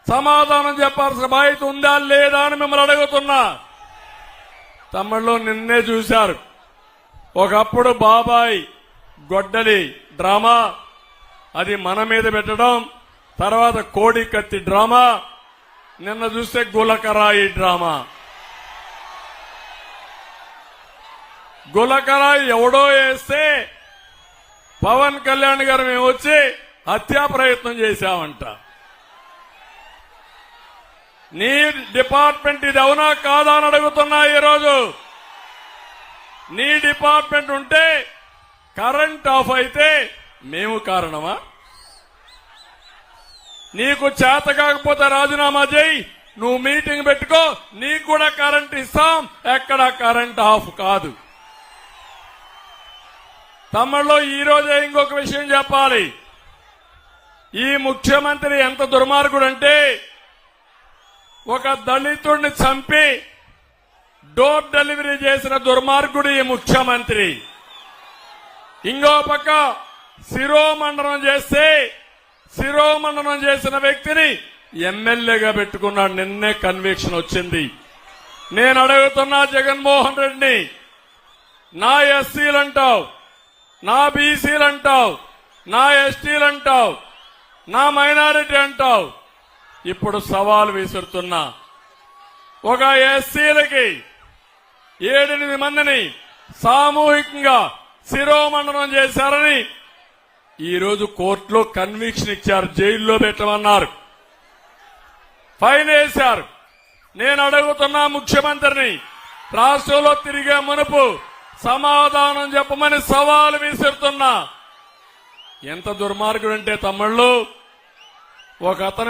సమాధానం చెప్పాల్సిన బాధ్యత ఉందా లేదా అని మిమ్మల్ని అడుగుతున్నా. తమ్ముళ్ళు నిన్నే చూశారు. ఒకప్పుడు బాబాయ్ గొడ్డలి డ్రామా, అది మన మీద పెట్టడం, తర్వాత కోడి కత్తి డ్రామా, నిన్న చూస్తే గులకరాయి డ్రామా. గులకరాయి ఎవడో వేస్తే పవన్ కళ్యాణ్ గారు మేము వచ్చి హత్యా ప్రయత్నం చేశామంట. నీ డిపార్ట్మెంట్ ఇది అవునా కాదా అని అడుగుతున్నా. ఈరోజు నీ డిపార్ట్మెంట్ ఉంటే కరెంట్ ఆఫ్ అయితే మేము కారణమా? నీకు చేత కాకపోతే రాజీనామా చేయి, నువ్వు మీటింగ్ పెట్టుకో, నీకు కూడా కరెంట్ ఇస్తాం. ఎక్కడ కరెంట్ ఆఫ్ కాదు. తమ్ముళ్ళు ఈరోజే ఇంకొక విషయం చెప్పాలి. ఈ ముఖ్యమంత్రి ఎంత దుర్మార్గుడంటే, ఒక దళితుడిని చంపి డోర్ డెలివరీ చేసిన దుర్మార్గుడు ఈ ముఖ్యమంత్రి. ఇంకో పక్క శిరోమండనం చేసిన వ్యక్తిని ఎమ్మెల్యేగా పెట్టుకున్నాడు. నిన్నే కన్విక్షన్ వచ్చింది. నేను అడుగుతున్నా జగన్మోహన్ రెడ్డిని, నా ఎస్సీలంటావు, నా బీసీలంటావు, నా ఎస్టీలంటావు, నా మైనారిటీ అంటావు. ఇప్పుడు సవాల్ విసురుతున్నా. ఒక ఎస్సీలకి 7-8 మందిని సామూహికంగా శిరోమండనం చేశారని ఈరోజు కోర్టులో కన్విక్షన్ ఇచ్చారు. జైల్లో పెట్టమన్నారు, ఫైన్ వేశారు. నేను అడుగుతున్నా ముఖ్యమంత్రిని, రాష్ట్రంలో తిరిగే మునుపు సమాధానం చెప్పమని సవాల్ విసురుతున్నా. ఎంత దుర్మార్గుడంటే తమ్ముళ్ళు, ఒక అతను